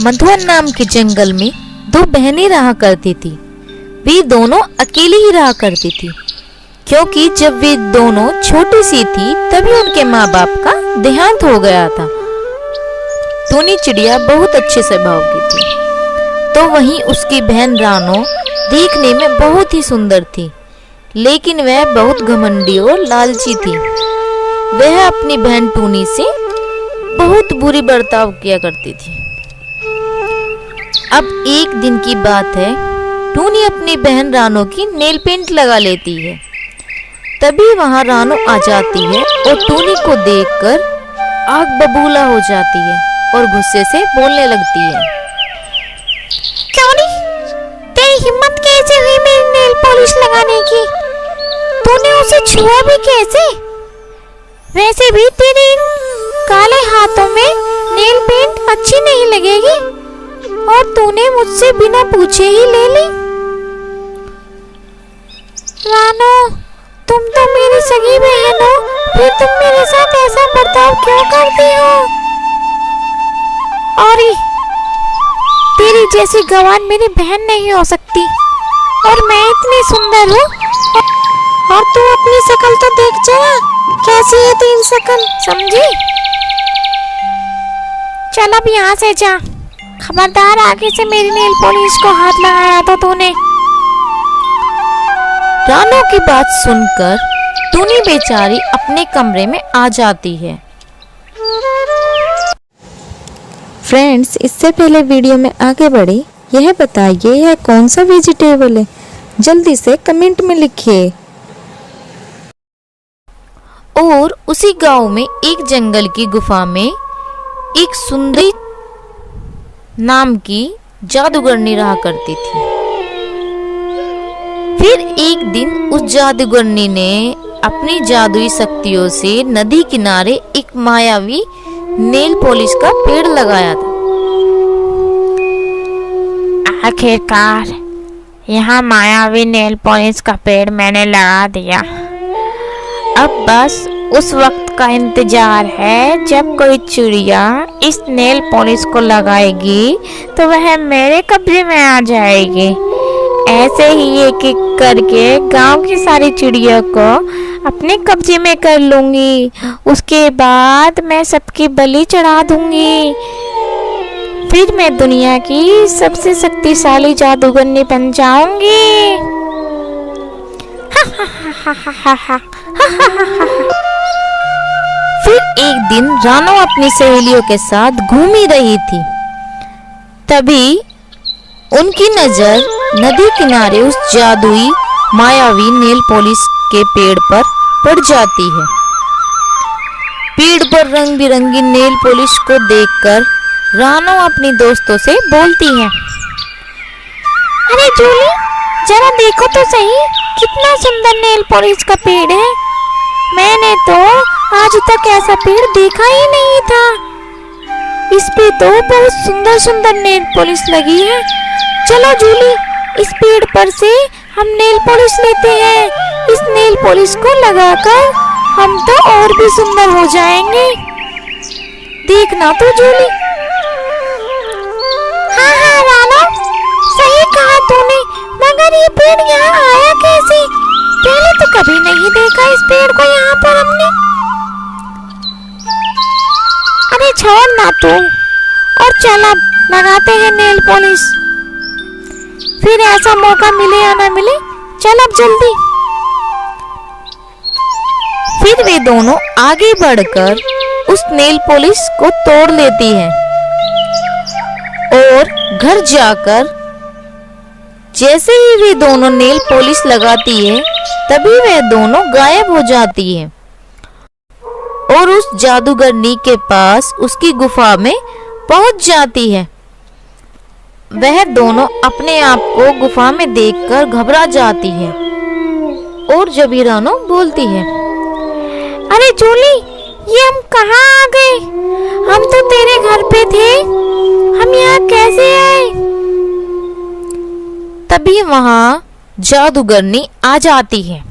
मधुवन नाम के जंगल में दो बहनें रहा करती थी। वे दोनों अकेली ही रहा करती थी, क्योंकि जब वे दोनों छोटी सी थी तभी उनके माँ बाप का देहांत हो गया था। टूनी चिड़िया बहुत अच्छे स्वभाव की थी, तो वहीं उसकी बहन रानो देखने में बहुत ही सुंदर थी, लेकिन वह बहुत घमंडी और लालची थी। वह अपनी बहन टूनी से बहुत बुरी बर्ताव किया करती थी। अब एक दिन की बात है, टूनी अपनी बहन रानो की नेल पेंट लगा लेती है। तभी वहां रानो आ जाती है और टूनी को देखकर आग बबूला हो जाती है और गुस्से से बोलने लगती है। टूनी, तेरी हिम्मत कैसे हुई मेरी नेल पॉलिश लगाने की? तूने उसे छुआ भी कैसे? वैसे भी तेरे इन काले हाथों में नेल पेंट अच्छी नहीं लगेगी और तूने मुझसे बिना पूछे ही ले ली। रानो, तुम तो मेरी सगी बहन हो, फिर तुम मेरे साथ ऐसा बर्ताव क्यों करती हो? और तेरी जैसी गवान मेरी बहन नहीं हो सकती, और मैं इतनी सुंदर हूँ, और तू अपनी शक्ल तो देख जरा, कैसी है तीन शक्ल, समझी? चल अब यहाँ से जा, खबरदार आगे से मेरी नेल पॉलिश को हाथ लगाया तो तूने। रानो की बात सुनकर टूनी बेचारी अपने कमरे में आ जाती है। फ्रेंड्स, इससे पहले वीडियो में आगे बढ़े, यह बताइए यह कौन सा वेजिटेबल है? जल्दी से कमेंट में लिखिए। और उसी गांव में एक जंगल की गुफा में एक सुंदरी नाम की जादूगरनी रहा करती थी। फिर एक दिन उस जादूगरनी ने अपनी जादुई शक्तियों से नदी किनारे एक मायावी नेल पॉलिश का पेड़ लगाया था। आखिरकार यहाँ मायावी नेल पॉलिश का पेड़ मैंने लगा दिया। अब बस उस वक्त का इंतजार है जब कोई चिड़िया इस नेल पॉलिश को लगाएगी तो वह मेरे कब्जे में आ जाएगी। ऐसे ही एक एक करके गांव की सारी चिड़िया को अपने कब्जे में कर लूंगी। उसके बाद मैं सबकी बलि चढ़ा दूंगी। फिर मैं दुनिया की सबसे शक्तिशाली जादूगरनी बन जाऊंगी। फिर एक दिन रानो अपनी सहेलियों के साथ घूम ही रही थी। तभी उनकी नजर नदी किनारे उस जादुई मायावी नेल पॉलिश के पेड़ पर पड़ जाती है। पेड़ पर रंग बिरंगी नेल पॉलिश को देखकर रानो अपनी दोस्तों से बोलती है। अरे जूली, जरा देखो तो सही, कितना सुंदर नेल पॉलिश का पेड़ है। मैंने तो आज तक ऐसा पेड़ देखा ही नहीं था। इस पे तो बहुत सुंदर सुंदर नेल पॉलिश लगी है। चलो जूली, इस पेड़ पर से हम नेल पॉलिश लेते हैं। इस नेल पॉलिश को लगाकर हम तो और भी सुंदर हो जाएंगे। देखना तो जूली। हाँ हाँ रानो, सही कहा तूने, मगर ये पेड़ यहाँ आया कैसे? पहले तो कभी नहीं देखा इस पेड़ को यहाँ पर हमने। अरे छोड़ ना तू, और चल अब लगाते हैं नेल पॉलिश। फिर ऐसा मौका मिले या ना मिले, चल अब जल्दी। फिर वे दोनों आगे बढ़कर उस नेल पॉलिश को तोड़ लेती हैं और घर जाकर जैसे ही वे दोनों नेल पॉलिश लगाती है तभी वे दोनों गायब हो जाती है और उस जादूगरनी के पास उसकी गुफा में पहुंच जाती है। वह दोनों अपने आप को गुफा में देखकर घबरा जाती है और जबी रानो बोलती है। अरे जूली, ये हम कहाँ आ गए? हम तो तेरे घर पे थे, हम यहाँ कैसे आए? तभी वहां जादूगरनी आ जाती है।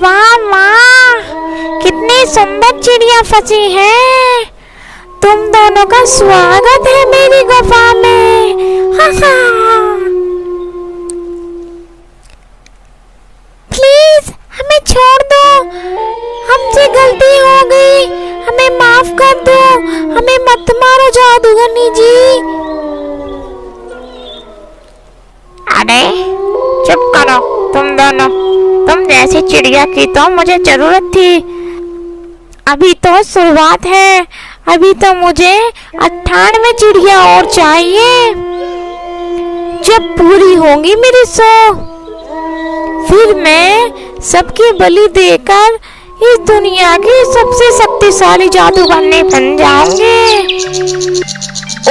वाह वाह, कितनी सुंदर चिड़िया फंसी है। तुम दोनों का स्वागत है मेरी गुफा में। हा हा। प्लीज हमें छोड़ दो, हमसे गलती हो गई, हमें माफ कर दो, हमें मत मारो जादूगरनी जी। अरे चुप करो तुम दोनों, तुम जैसी चिड़िया की तो मुझे जरूरत थी। अभी तो शुरुआत है, अभी तो मुझे 98 चिड़िया और चाहिए। जब पूरी होंगी मेरी 100, फिर मैं सबकी बलि देकर इस दुनिया की सबसे शक्तिशाली जादूगरनी बन जाऊंगी।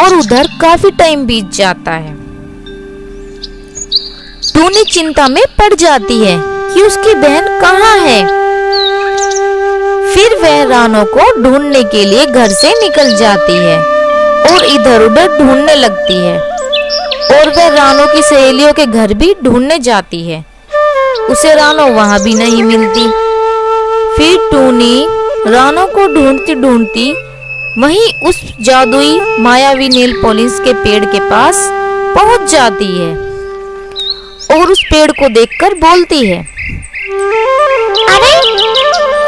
और उधर काफी टाइम बीत जाता है। टूनी चिंता में पड़ जाती है कि उसकी बहन कहाँ है। फिर वह रानो को ढूंढने के लिए घर से निकल जाती है और इधर उधर ढूंढने लगती है। और वह रानो की सहेलियों के घर भी ढूंढने जाती है। उसे रानो वहां भी नहीं मिलती। फिर टूनी रानो को ढूंढती ढूंढती वहीं उस जादुई मायावी नेल पॉलिश के पेड़ के पास पहुंच जाती है और उस पेड़ को देखकर बोलती है, अरे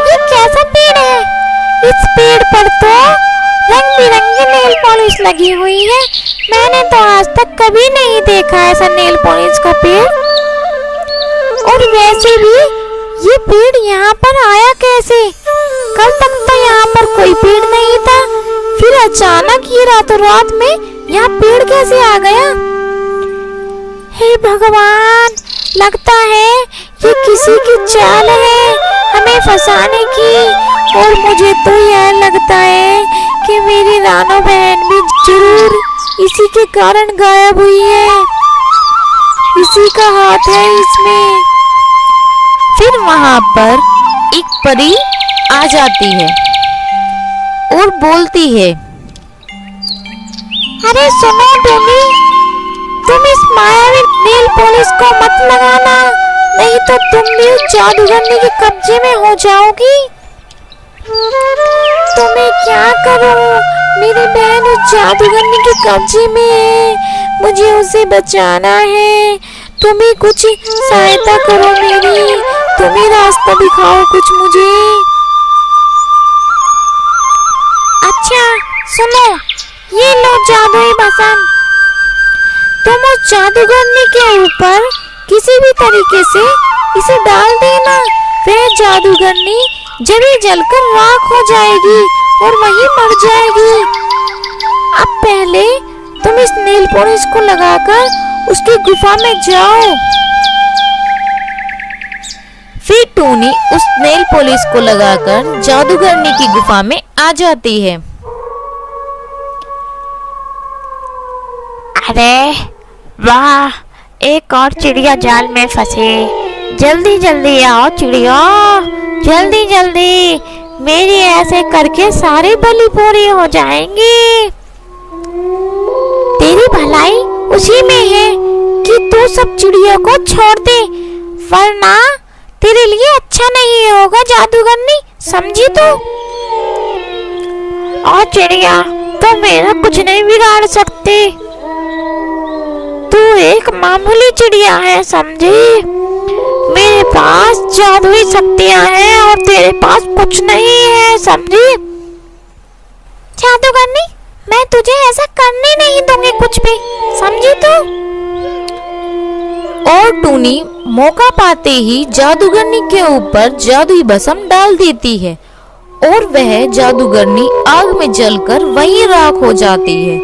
ये कैसा पेड़ है? इस पेड़ पर तो रंग बिरंगी नेल पॉलिश लगी हुई है। मैंने तो आज तक कभी नहीं देखा ऐसा नेल पॉलिश का पेड़। और वैसे भी ये पेड़ यहाँ पर आया कैसे? कल तक तो यहाँ पर कोई पेड़ नहीं था, फिर अचानक ये रातों रात में यहाँ पेड़ कैसे आ गया? हे भगवान, लगता है ये किसी की चाल है हमें फंसाने की। और मुझे तो यह लगता है कि मेरी रानो बहन भी जरूर इसी के कारण गायब हुई है, इसी का हाथ है इसमें। फिर वहां पर एक परी आ जाती है और बोलती है, अरे सुनो टूनी, तुम इस मायावी नेल पॉलिश को मत लगाना, नहीं तो तुम भी उस जादूगरनी के कब्जे में हो जाओगी। तुम्हें क्या करूं? मेरी बहन उस जादूगरनी के कब्जे में है, मुझे उसे बचाना है। तुम ही कुछ सहायता करो मेरी, तुम ही रास्ता दिखाओ कुछ मुझे। अच्छा सुनो, ये लो जादुई भस्म, तुम उस जादूगरनी के ऊपर किसी भी तरीके से इसे डाल देना। वह जादूगरनी जली जलकर राख हो जाएगी और वहीं मर जाएगी। अब पहले तुम इस नेल पॉलिश को लगाकर उसकी गुफा में जाओ। फिर टूनी उस नेल पॉलिश को लगाकर जादूगरनी की गुफा में आ जाती है। अरे वाह, एक और चिड़िया जाल में फंसे। जल्दी जल्दी आओ चिड़िया, जल्दी जल्दी, मेरी ऐसे करके सारी बलि पूरी हो जाएंगी। तेरी भलाई उसी में है कि तू सब चिड़ियों को छोड़ दे, वरना तेरे लिए अच्छा नहीं होगा जादूगरनी, समझी तू? और चिड़िया, तो मेरा कुछ नहीं बिगाड़ सकती। तू एक मामूली चिड़िया है, समझी? मेरे पास जादुई शक्तियां हैं और तेरे पास कुछ नहीं है, समझी? जादूगरनी, मैं तुझे ऐसा करने नहीं दूंगी कुछ भी, समझी तू? और टूनी मौका पाते ही जादूगरनी के ऊपर जादुई भस्म डाल देती है और वह जादूगरनी आग में जलकर वहीं राख हो जाती है।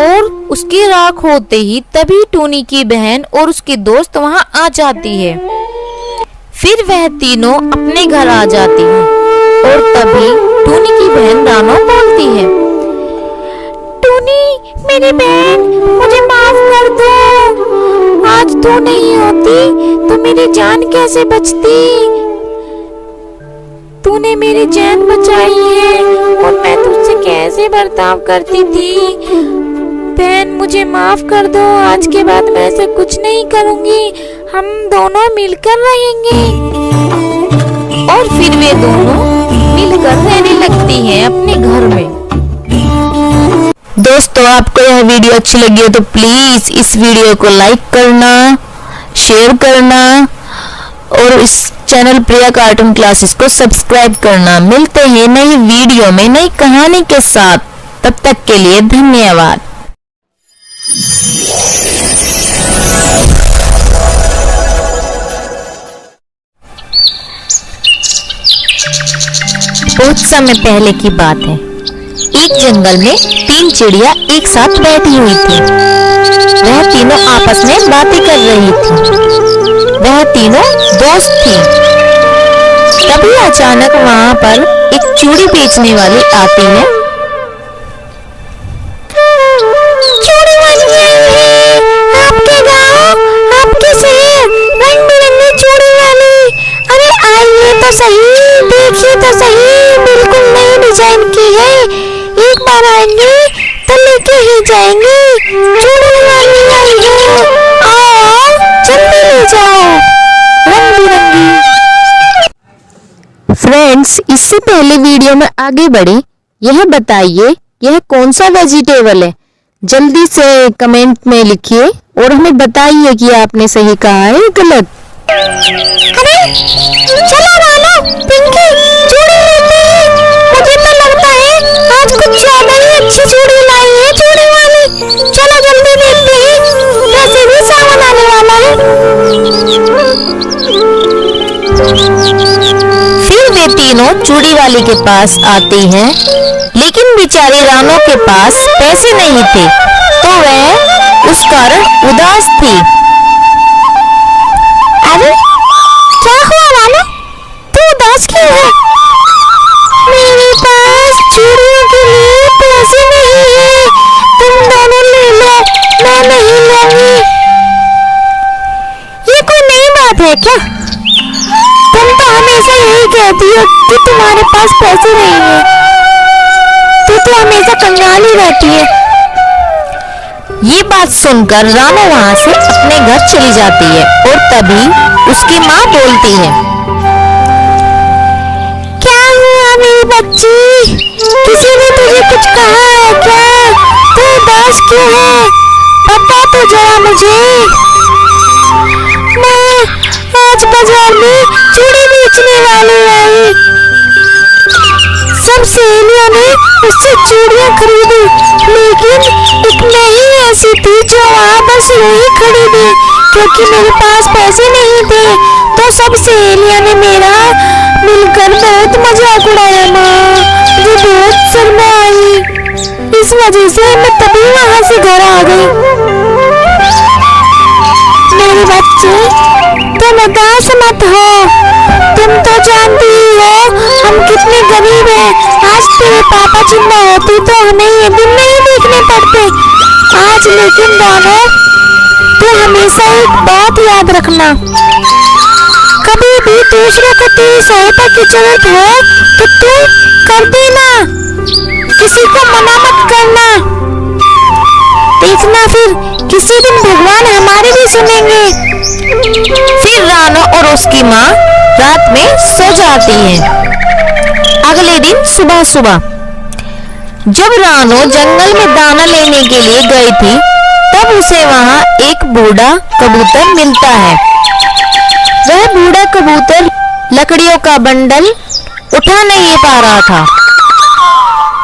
और उसकी राख होते ही तभी टूनी की बहन और उसकी दोस्त वहां आ जाती है। फिर वह तीनों अपने घर आ जाती हैं और तभी टूनी की बहन रानो बोलती है, टूनी मेरी बहन, मुझे माफ कर दो। आज तू नहीं होती तो मेरी जान कैसे बचती? तूने मेरी जान बचाई है और मैं तुझसे कैसे बर्ताव करती थी। बहन मुझे माफ कर दो, आज के बाद मैं ऐसा कुछ नहीं करूंगी, हम दोनों मिलकर रहेंगे। और फिर वे दोनों मिलकर रहने लगती हैं अपने घर में। दोस्तों, आपको यह वीडियो अच्छी लगी हो तो प्लीज इस वीडियो को लाइक करना, शेयर करना और इस चैनल प्रिया कार्टून क्लासेस को सब्सक्राइब करना। मिलते हैं नई वीडियो में नई कहानी के साथ। तब तक के लिए धन्यवाद। बहुत समय पहले की बात है। एक जंगल में 3 चिड़िया एक साथ बैठी हुई थी। वह तीनों आपस में बातें कर रही थी। वह तीनों दोस्त थी। तभी अचानक वहां पर एक चूड़ी बेचने वाली आती है। चूड़ी वाली आई है, आपके गांव, आपके शहर, रंग बिरंगी चूड़ी वाली। अरे आइए तो सही, देखिए तो सही, बिल्कुल नई डिजाइन की है। एक बार आएंगे तो लेके ही जाएंगे। चूड़ी वाली आई है, आओ जल्दी ले जाओ, रंग बिरंगी। फ्रेंड्स, इससे पहले वीडियो में आगे बढ़े, यह बताइए यह कौन सा वेजिटेबल है? जल्दी से कमेंट में लिखिए और हमें बताइए कि आपने सही कहा है या गलत। अरे चलो रानो, पिंकी, चूड़ी लेते हैं। मुझे तो लगता है आज कुछ ज्यादा ही अच्छी चूड़ी लाई है चूड़ी वाली। चलो जल्दी देखते हैं, वैसे भी सावन आने वाला है। फिर वे तीनों चूड़ी वाली के पास आती हैं, लेकिन बेचारी रानो के पास पैसे नहीं थे, तो वह उस कारण उदास थी। अरे क्या हुआ रानो, तू उदास क्यों है? मेरे पास चूड़ियों के लिए पैसे नहीं है। तुम दोनों ले लो, मैं नहीं लूंगी। ये कोई नई बात है क्या? तुम तो हमेशा यही कहती हो कि तुम्हारे पास पैसे नहीं है। तू तो हमेशा कंगाल ही रहती है। ये बात सुनकर रानो वहां से अपने घर चली जाती है और तभी उसकी माँ बोलती है, क्या हुआ मेरी बच्ची? किसी ने तुझे कुछ कहा है क्या? तू उदास क्यों है? बता तो जरा मुझे। मैं आज बाजार में चूड़ी बेचने वाली आई। सब सहेलियों ने उससे चूड़ियां खरीदी, लेकिन एक नहीं ऐसी थी जो वहाँ बस यूं ही खरीदी। क्योंकि मेरे पास पैसे नहीं थे, तो सब सहेलियों ने मेरा मिलकर बहुत मजाक उड़ाया। माँ, मुझे बहुत शर्म आई। इस वजह से मैं तभी वहाँ से घर आ गई। मेरे बच्चे, तुम उदास मत हो। तुम तो जानती ही हो हम कितने गरीब हैं। आज तेरे पापा जिंदा होते तो हमें ये दिन नहीं देखने पड़ते। आज लेकिन रानो, तू हमेशा एक बात याद रखना, कभी भी दूसरों को तेरी सहायता की जरूरत हो तो तू कर देना, किसी को मना मत करना। देखना फिर किसी दिन भगवान हमारे भी सुनेंगे। फिर रानो और उसकी माँ रात में सो जाती हैं। अगले दिन सुबह सुबह जब रानो जंगल में दाना लेने के लिए गई थी, तब उसे वहाँ एक बूढ़ा कबूतर मिलता है। वह बूढ़ा कबूतर लकड़ियों का बंडल उठा नहीं पा रहा था।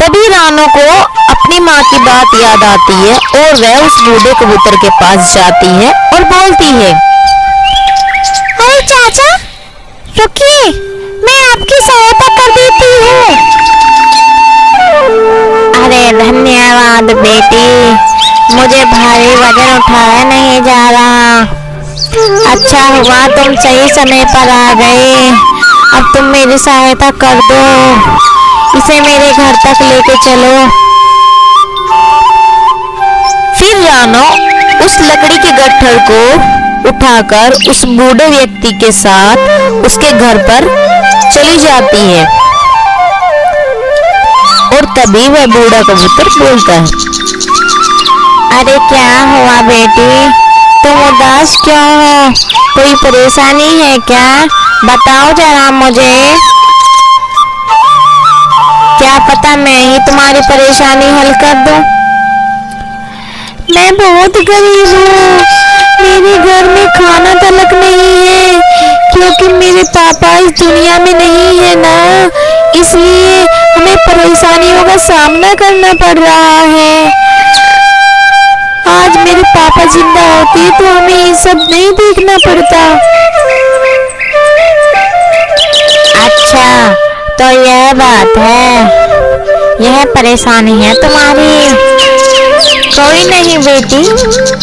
तभी रानो को अपनी माँ की बात याद आती है और वह उस बूढ़े कबूतर के पास जाती है और बोलती है, अरे चाचा, रुकिए, मैं आपकी सहायता कर देती हूँ। अरे धन्यवाद बेटी, मुझे भारी वजन उठाया नहीं जा रहा। अच्छा हुआ तुम सही समय पर आ गए। अब तुम मेरी सहायता कर दो, इसे मेरे घर तक लेके चलो। फिर रानो उस लकड़ी के गट्ठर को उठाकर उस बूढ़े व्यक्ति के साथ उसके घर पर चली जाती है और तभी वह बूढ़ा कबूतर बोलता है, अरे क्या हुआ बेटी, तुम उदास क्यों हो? कोई परेशानी है क्या? बताओ जरा मुझे। क्या पता मैं ही तुम्हारी परेशानी हल कर दूं। मैं बहुत गरीब हूँ, मेरे घर में खाना तलक नहीं है, क्योंकि मेरे पापा इस दुनिया में नहीं है ना, इसलिए हमें परेशानियों का सामना करना पड़ रहा है। आज मेरे पापा जिंदा होते तो हमें ये सब नहीं देखना पड़ता। अच्छा, तो यह बात है, यह परेशानी है तुम्हारी। कोई नहीं बेटी,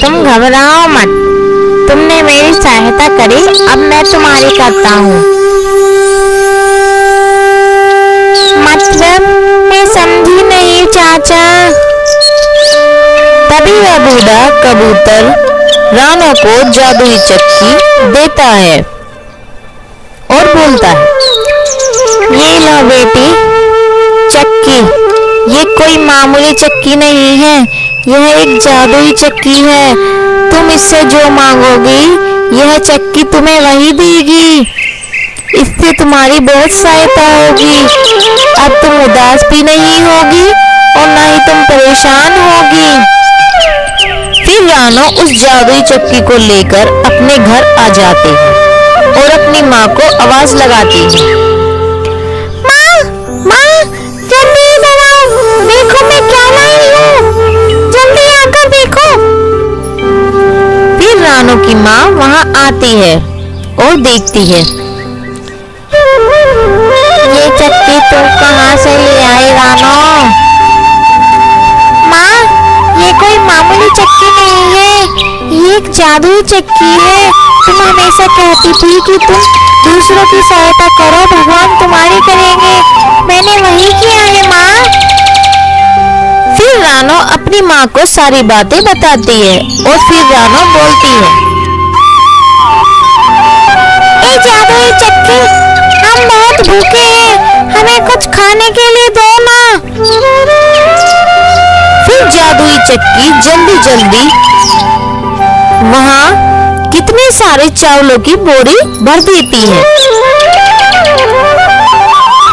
तुम घबराओ मत। तुमने मेरी सहायता करी, अब मैं तुम्हारी करता हूँ। मतलब मैं समझी नहीं चाचा। तभी वह बूढ़ा कबूतर रानो को जादुई चक्की देता है और बोलता है, ये लो बेटी चक्की। ये कोई मामूली चक्की नहीं है, यह एक जादुई चक्की है। तुम इससे जो मांगोगी यह चक्की तुम्हें वही देगी। इससे तुम्हारी बहुत सहायता होगी। अब तुम उदास भी नहीं होगी और ना ही तुम परेशान होगी। फिर रानो उस जादुई चक्की को लेकर अपने घर आ जाते हैं और अपनी माँ को आवाज लगाती है, माँ, माँ, जल्दी इधर आओ, देखो मैं क्या लाई हूँ, जल्दी आकर देखो। फिर रानो की माँ वहाँ आती है और देखती है। ये चक्की तुम कहाँ से ले आई रानो? माँ, ये कोई मामूली चक्की नहीं है, ये एक जादुई चक्की है। तुम हमेशा कहती थी कि तुम दूसरों की सहायता करो, भगवान तुम्हारी करेंगे। मैंने वही किया है माँ। फिर रानो अपनी माँ को सारी बातें बताती है और फिर रानो बोलती है, ए जादुई चक्की, हम बहुत भूखे हैं, हमें कुछ खाने के लिए दो ना। फिर जादुई चक्की जल्दी जल्दी वहाँ कितने सारे चावलों की बोरी भर देती है।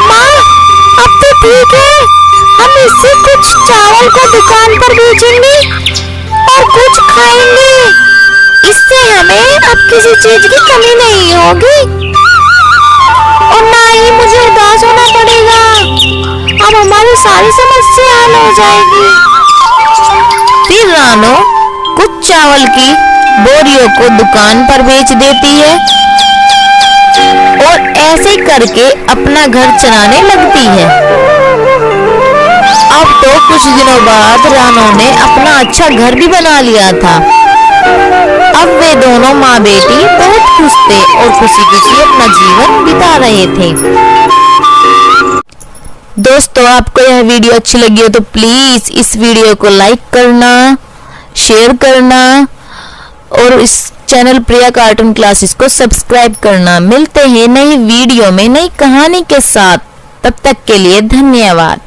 माँ, अब तो ठीक है, हम इससे कुछ चावल को दुकान पर बेचेंगे और कुछ खाएंगे। इससे हमें अब किसी चीज की कमी नहीं होगी और ना ही मुझे उदास होना पड़ेगा। अब हमारी सारी समस्या हल हो जाएगी। फिर रानो कुछ चावल की बोरियों को दुकान पर बेच देती है और ऐसे करके अपना घर चलाने लगती है। अब तो कुछ दिनों बाद रानो ने अपना अच्छा घर भी बना लिया था। अब वे दोनों माँ बेटी बहुत खुश थे और खुशी खुशी अपना जीवन बिता रहे थे। दोस्तों, आपको यह वीडियो अच्छी लगी हो तो प्लीज इस वीडियो को लाइक करना, शेयर करना और इस चैनल प्रिया कार्टून क्लासेस को सब्सक्राइब करना। मिलते हैं नई वीडियो में नई कहानी के साथ, तब तक के लिए धन्यवाद।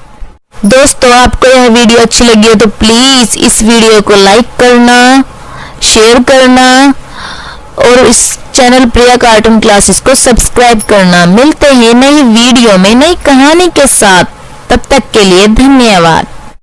दोस्तों, आपको यह वीडियो अच्छी लगी हो तो प्लीज इस वीडियो को लाइक करना, शेयर करना और इस चैनल प्रिया कार्टून क्लासेस को सब्सक्राइब करना। मिलते हैं नई वीडियो में नई कहानी के साथ, तब तक के लिए धन्यवाद।